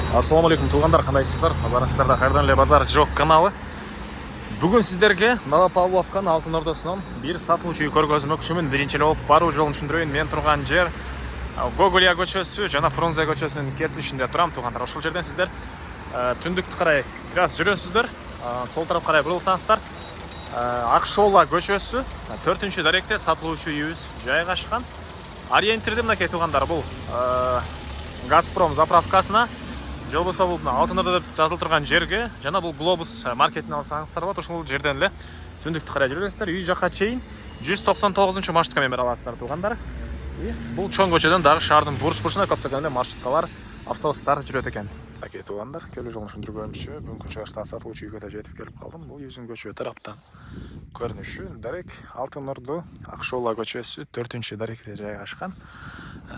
Ассалаумалейкум туғандар, қандайсыздар? Назарыңыздарда қайырдан эле базар жоқ каналы. Бүгін сіздерге Новопавловкан Алтын Ордасынан бір сатылуучу үй көргөзмөкчүмүн. Биринчи болуп баруу жолун түшүндүрөйүн. Мен турган жер Гоголя көчөсү жана Фрунзе көчөсүнүн кесилишинде турам туғандар. Ошол жерден сиздер түндүктү карай бир аз жүрөсүздөр. Сол тарапка карай бурулсаңыздар Акшола көчөсү 4-даректе сатылуучу үйүбүз жайгашкан. Ориентирди мынакей туғандар, бул Газпром заправкасына жол болсо бул Алтын Орда деп жазылып турган жерге жана бул Глобус маркетин алсаңыздар болот. Ошол жерден эле түндүктү карай жүрөсүздөр. Үй жака чейин 199 маршрутка менен бара аласыздар туғандар. Бул чоң көчөдөн дагы шаардын бурч-бурчуна көптөгөн эле маршруткалар, автобустар жүрөт экен. Такей туғандар, келүү жолун түшүндүргөнүмчө бүгүнкү чыгышта сатылуучу үйгө да жетип келип калдым. Бул Юзүн көчө тараптан көрүнүшү дарек Алтын Орда Акшола көчөсү 4-даректе жайгашкан.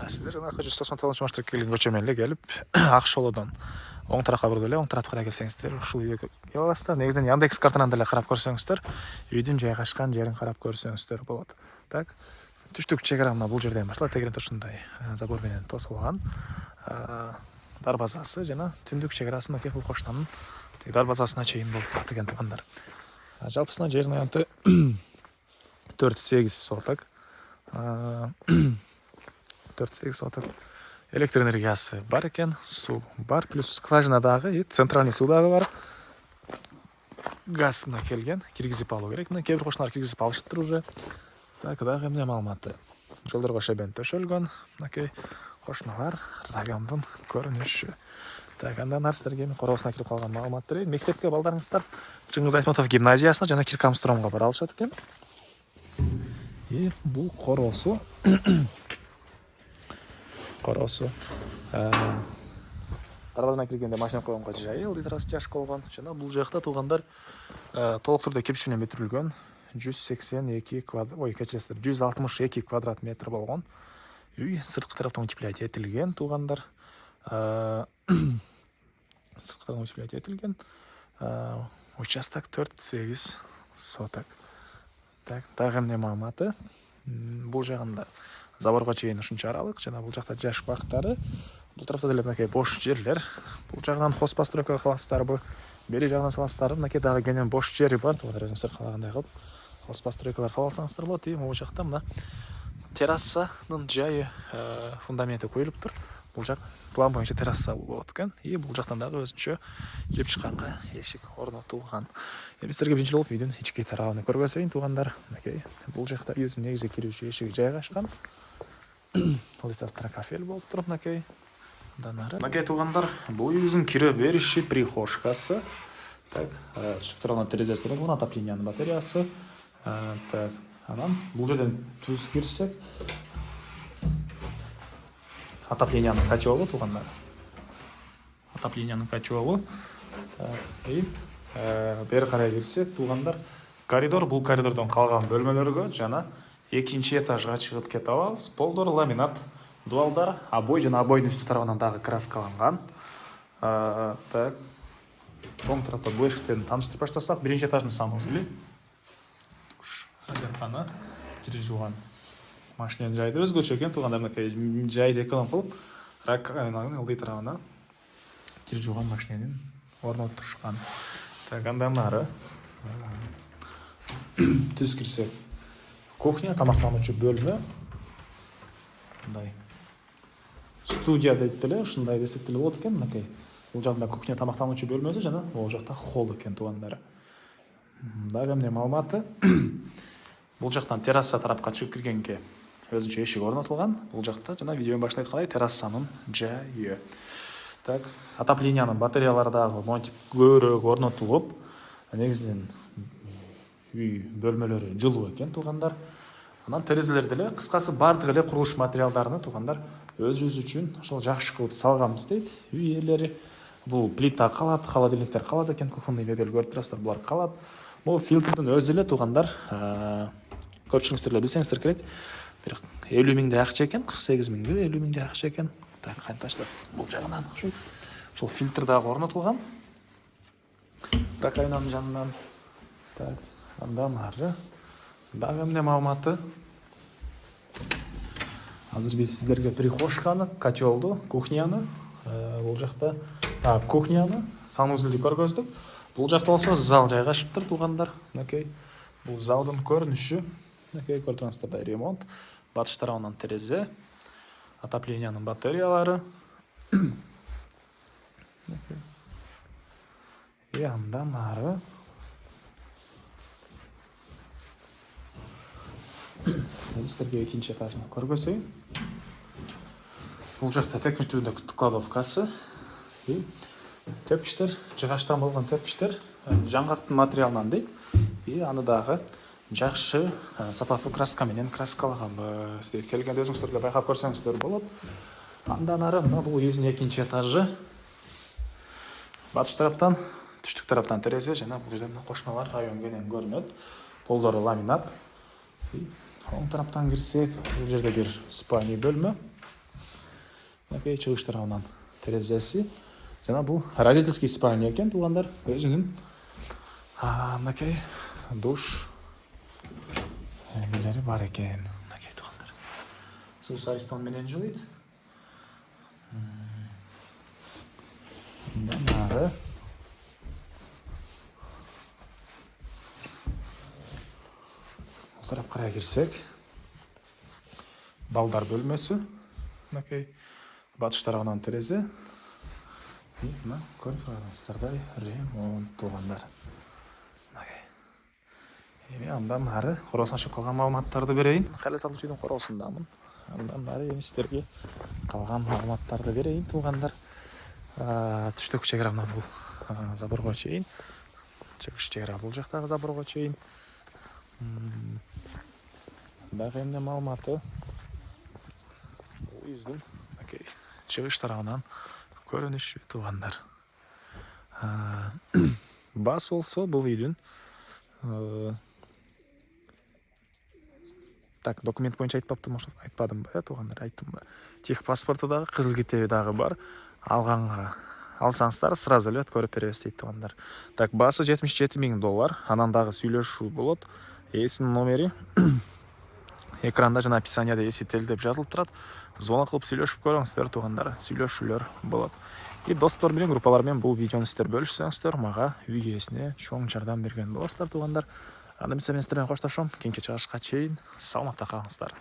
Сиздер жанагы 199 маршрутка келген көчө менен эле келип Акшолодон оң тарапка бурду эле, оң тарапка карай келсеңиздер ушул үйгө кел аласыздар. Негизинен Яндекс картадан деле карап көрсөңүздөр, үйдүн жайгашкан жерин карап көрсөңүздөр болот. Так, түштүк чегара мына бул жерден башталат. Тегеренте ушундай забор менен тосулган дарбазасы жана түндүк чегарасын оке бул кошунанын дарбазасына чейин болуп калат экен тугандар. Жалпысынан жердин аянты 4-8 соток. 4-8 соток. Электр энергиясы бар экен, суу бар, плюс скважина дагы, центральный суу дагы бар. Газ мына келген, киргизип алуу керек. Мына кээ бир кошуналар киргизип алышыптыр уже. Так, дагы эмне маалыматы. Жолдорго шебен төшөлгөн, мынакей кошуналар, райондун көрүнүшү. Так, андан ары сиздерге коросуна кирип калган маалымат берейин. Мектепке балдарыңыздар Чыңгыз Айтматов гимназиясына жана Киркамстромго бара алышат экен. Бул коросу. Коросу. Дарбазына киргенде машина койгонго жайыл, растяжка болгон. Жана бул жакта тугандар толук түрдө кирпич менен бүтүрүлгөн 182 квадрат метр болгон үй. Сырткы тараптан утеплять этилген тугандар. Сырткы тараптан утеплять этилген. Участок 4-8 соток. Так, дагы эмне маалыматы? Бул жагында заборго чейин ушунча аралык, жана бул жакта жаш бактары. Бул тарапта деле мынакей бош жерлер. Бул жагынан хозпостройка кыласыздарбы? Бери жагынан саласыздарбы? Мынакей дагы кенен бош жери бар. Туган өзүңүздөр каалагандай кылып хозпостройкалар сала алсаңыздар болот. Бул жакта мына террасанын жайы фундаменти коюлуптур. Бул жак план боюнча терраса болот экен. Бул жактан дагы өзүнчө кирип чыкканга эшик орнотулган. Сиздерге биринчи болуп үйдүн ички тарабын көргөзөйүн тугандар. Мынакей бул жакта үйдүн негизи кирүүчү эшиги жайгашкан. Бул тарапта кафель болуп туруп мынакей. Мынакей тугандар, бул үйдүн кире бериши прихожкасы. Так, түшүп турган терезеси болгон, отоплениянын батареясы. Так, анан бул жерден түз кирсек, отоплениянын котелу тугандар. Отоплениянын котелу. Бери карай кирсек тугандар, коридор, бул коридордон калган бөлмөлөргө жана экинчи этажга чыгып кете алабыз. Полдор ламинат дуалдар, обой жана обойдун үстү тарабынан дагы краскаланган. Так, оң тарапта бул эшиктерди тааныштырып баштасак, биринчи этаждын саныбыз эле. Ажаткана, кире жууган машинанын жайды өзгөчө экен тугандар. Мынакей жайды эконом кылып, раковинанын ылдый тарабына кире жууган машинанын орнотушкан. Так, андан ары түз кирсек, кухня, тамактануучу бөлмө. Мындай студия дейт деле, ушундай десек деле болот экен. Мынакей бул жакта кухня, тамактануучу бөлмөсү жана бул жакта холл экен тугандар. Дагы эмне маалыматы? Бул жактан терраса тарапка чыгып киргенге өзүнчө эшик орнотулган. Бул жакта жана видеонун башында айткандай террасанын жайы. Так, отоплениянын батареялары дагы монтип көбүрөөк орнотулуп, негизинен үй бөлмөлөрү жылуу экен тугандар. Анан терезелер деле кыскасы бардык эле курулуш материалдарын тугандар өзүбүз үчүн ошол жакшы кылып салганбыз дейт. Үй ээлери бул плита калат, холодильниктер калат экен, кухонный мебель көрүп турасыздар, булар калат. Бул фильтрдин өзү эле тугандар көпчүлүгүңүздөр эле билсеңиздер керек. Бир 50 миңдей акча экен, 48 миңби 50 миңдей акча экен. Так, канташтап бул жагынан ошол фильтр дагы орнотулган. Раковинанын жанынан. Так, андан ары дагы эмне маалыматы? Азыр биз сиздерге прихожканы, котелду, кухняны, Бұл жақта кухняны санузелді көргөздік. Бұл жақта болса зал жайғашып тұр туғандар. Мінекей, бұл залдың көрініші. Мінекей, көрдіңіздер, ремонт. Батыш тарауынан терезе, отопленияның батареялары. И андан ары сіздерге екінші этажын көргөзейін. Бұл жақта тепкіштің кладовкасы. Тепкіштер, жығаштан болған тепкіштер жаңғыртын материалынан дейді. И аныдағы жақшы сапатлы краскаменен краскалаған. Сіздер келгенде өзіңіздерге байқап көрсеңіздер болады. Андан ары бұл өзінің екінші этажы. Батыш тараптан, түштік тараптан терезе, және бұл жерден қошмалар районгенен көрінеді. Полдары ламинат. Оң тараптан кірсек, бұл жерде бір спальный бөлмі. Шығыш тарауынан терезесі. Және бұл родительский спальня екен туғандар. Өзінің душ үйлері бар екен. Су сайыстан менен жылайды. Ары тарап қарай кірсек, балдар бөлмесі. Батыш тарағынан терезе. Көріп тұрғаныңыздардай ремонт туғандар. Андан ары қорғасын ашып қалған мағлұматтарды берейін. Қайлы салушының қорғасындамын. Андан ары еместерге қалған мағлұматтарды берейін туғандар. Түштік шекарамнан бұл заборға чейін. Чекіш шекара бұл жақтағы заборға чейін. Дағы емне мағлұматы үйіздің шығыш тарағынан көрініш туғандар. Бас олса бұл үйдің документ бойынша айтпадым ба, туғандар, айттым ба. Тех паспорттыдағы қызыл кетебедағы бар. Алғанға алсаңыздар сразу лет көріп бересіз дейді туғандар. Басы $77,000. Анандағы сөйлешу болады. Есінің номері экранда және описанияда есетел деп жазылып тұрады. Звонок қылып сөйлесіп көріңіздер туғандар. Сөйлесулер болады. И достар мен группалармен бұл видеоны сіздер бөлішсеңіздер, маға үй иесіне чоң жардам берген боласыздар туғандар. Анда мен сіздермен қоштасамын. Кейінгі шығарышқа чейін саламатта қалыңыздар.